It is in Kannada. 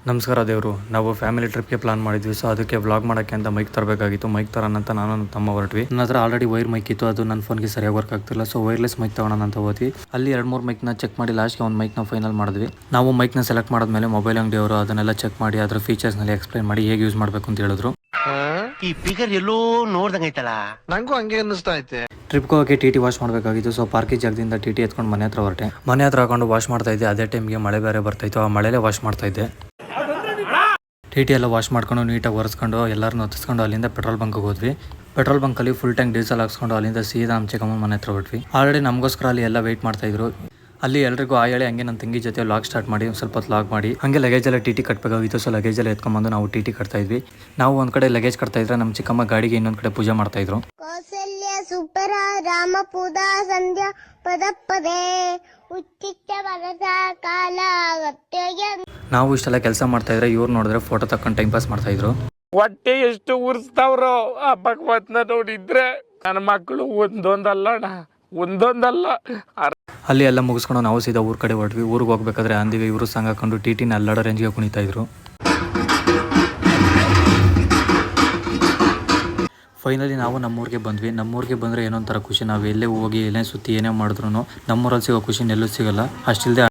ನಮಸ್ಕಾರ ದೇವರು. ನಾವು ಫ್ಯಾಮಿಲಿ ಟ್ರಿಪ್ಗೆ ಪ್ಲಾನ್ ಮಾಡಿದ್ವಿ. ಸೊ ಅದಕ್ಕೆ ವ್ಲಾಗ್ ಮಾಡೋಕ್ಕೆ ಅಂತ ಮೈಕ್ ತರಬೇಕಾಗಿತ್ತು. ಮೈಕ್ ತರೋಣ ಅಂತ ನಾನು ನನ್ನ ತಮ್ಮ ಹೊರಟ್ವಿ. ನನ್ನ ಹತ್ರ ಆಲ್ರೆಡಿ ವೈರ್ ಮೈಕ್ ಇತ್ತು, ಅದು ನನ್ನ ಫೋನ್ಗೆ ಸರಿಯಾಗಿ ವರ್ಕ್ ಆಗ್ತಿಲ್ಲ. ಸೊ ವೈರ್ಲೆಸ್ ಮೈಕ್ ತಗೋಣ ಅಂತ ಹೋದ್ವಿ. ಅಲ್ಲಿ 2-3 ಮೈಕ್ನ ಚೆಕ್ ಮಾಡಿ ಲಾಸ್ಟ್ಗೆ ಒಂದು ಮೈಕ್ನ ಫೈನಲ್ ಮಾಡಿದ್ವಿ. ನಾವು ಮೈಕ್ನ ಸೆಲೆಕ್ಟ್ ಮಾಡಿದ್ಮೇಲೆ ಮೊಬೈಲ್ ಅಂಗಡಿಯವರು ಅದನ್ನೆಲ್ಲ ಚೆಕ್ ಮಾಡಿ ಅದರ ಫೀಚರ್ಸ್ನಲ್ಲಿ ಎಕ್ಸ್ಪ್ಲೈನ್ ಮಾಡಿ ಹೇಗೆ ಯೂಸ್ ಮಾಡಬೇಕು ಅಂತ ಹೇಳಿದ್ರು. ಈ ಫಿಗರ್ ಎಲ್ಲೋ ನೋಡ್ದಂಗೈತಲ್ಲ, ನಂಗೂ ಹಂಗೆ ಅನ್ನಿಸ್ತಾ ಐತೆ. ಟ್ರಿಪ್ಗೆ ಹೋಗಿ ಟಿ ವಾಶ್ ಮಾಡಬೇಕಾಗಿತ್ತು. ಸೊ ಪಾರ್ಕಿಂಗ್ ಜಾಗದಿಂದ ಟಿ ಎತ್ಕೊಂಡು ಮನೆ ಹತ್ರ ಹೊರಟೆ. ಮನೆ ಹತ್ರ ಹಾಕೊಂಡು ವಾಶ್ ಮಾಡ್ತಾ ಇದ್ದೆ. ಅದೇ ಟೈಮ್ಗೆ ಮಳೆ ಬೇರೆ ಬರ್ತಾಯಿತ್ತು. ಆ ಮಳೆಲೇ ವಾಶ್ ಮಾಡ್ತಾ ಇದ್ದೆ. ಟಿ ಎಲ್ಲ ವಾಶ್ ಮಾಡ್ಕೊಂಡು ನೀಟಾಗಿ ಒರೆಸ್ಕೊಂಡು ಎಲ್ಲರನ್ನೂ ಹತ್ತಿಸ್ಕೊಂಡು ಅಲ್ಲಿಂದ ಪೆಟ್ರೋಲ್ ಬಂಕ್ಗೆ ಹೋದ್ವಿ. ಪೆಟ್ರೋಲ್ ಬಂಕಲ್ಲಿ ಫುಲ್ ಟ್ಯಾಂಕ್ ಡೀಸೆಲ್ ಹಾಕ್ಸ್ಕೊಂಡು ಅಲ್ಲಿಂದ ಸೀದಾ ನಮ್ಮ ಚಿಕ್ಕಮ್ಮ ಮನೆ ಹತ್ರ ಹೊರಟ್ವಿ. ಆಲ್ರೆಡಿ ನಮಗೋಸ್ಕರ ಅಲ್ಲಿ ಎಲ್ಲ ವೆಯ್ಟ್ ಮಾಡ್ತಾಯಿದ್ರು. ಅಲ್ಲಿ ಎಲ್ರಿಗೂ ಹೇಳಿ ಹಂಗೆ ನನ್ನ ತಂಗಿ ಜೊತೆ ಲಾಗ್ ಸ್ಟಾರ್ಟ್ ಮಾಡಿ ಸ್ವಲ್ಪ ಹೊತ್ತು ಲಾಗ್ ಮಾಡಿ ಹಂಗೆ ಲಗೇಜ್ ಎಲ್ಲ ಟಿ ಕಟ್ಟಬೇಕಾಗಿತ್ತು. ಸೊ ಲಗೇಜ್ ಎಲ್ಲ ಎತ್ಕೊಂಡ್ಬಂದು ನಾವು ಟಿ ಕಟ್ತಾ ಇದ್ವಿ. ನಾವು ಒಂದು ಕಡೆ ಲಗೇಜ್ ಕಟ್ತಾ ಇದ್ರೆ ನಮ್ಮ ಚಿಕ್ಕಮ್ಮ ಗಾಡಿಗೆ ಇನ್ನೊಂದು ಕಡೆ ಪೂಜೆ ಮಾಡ್ತಾ ಇದ್ರು. ಕೌಸಲ್ಯ ಸುಪರ ರಾಮ ಪೂಜಾ ಸಂಧ್ಯಾ ಪದೇ ಉಚ್ಚಿಷ್ಟ ವರಸ ಕಾಲ ನಾವು ಇಷ್ಟೆಲ್ಲ ಕೆಲಸ ಮಾಡ್ತಾ ಇದ್ರೆ ಇವ್ರು ನೋಡಿದ್ರೆ ಫೋಟೋ ತಕೊಂಡು ಟೈಮ್ ಪಾಸ್ ಮಾಡ್ತಾ ಇದ್ರು. ಹೊಟ್ಟೆ ಎಷ್ಟು ಉರ್ಸ್ತಾವ್ರೋ ಆ ಭಗವತ್ನ ನೋಡಿದ್ರೆ. ನನ್ನ ಮಕ್ಕಳು ಒಂದೊಂದಲ್ಲ ಅಲ್ಲಿ ಎಲ್ಲ ಮುಗಿಸ್ಕೊಂಡು ನಾವು ಸೀದಾ ಊರ್ ಕಡೆ ಹೊರಟ್ವಿ. ಊರಿಗೆ ಹೋಗ್ಬೇಕಾದ್ರೆ ಅಂದಿವಿ ಇವರು ಸಂಘ ಹಾಕೊಂಡು ಟಿಟಿನ ಅಲ್ಲಾಡೋ ರೇಂಜ್ಗೆ ಕುಣಿತಾ ಇದ್ರು. ಫೈನಲಿ ನಾವು ನಮ್ಮೂರಿಗೆ ಬಂದ್ವಿ. ನಮ್ಮೂರಿಗೆ ಬಂದರೆ ಏನೋ ಒಂಥರ ಖುಷಿ. ನಾವು ಎಲ್ಲೇ ಹೋಗಿ ಎಲ್ಲೇ ಸುತ್ತಿ ಏನೇ ಮಾಡಿದ್ರು ನಮ್ಮೂರಲ್ಲಿ ಸಿಗೋ ಖುಷಿ ಎಲ್ಲೂ ಸಿಗಲ್ಲ. ಅಷ್ಟಿಲ್ಲದೆ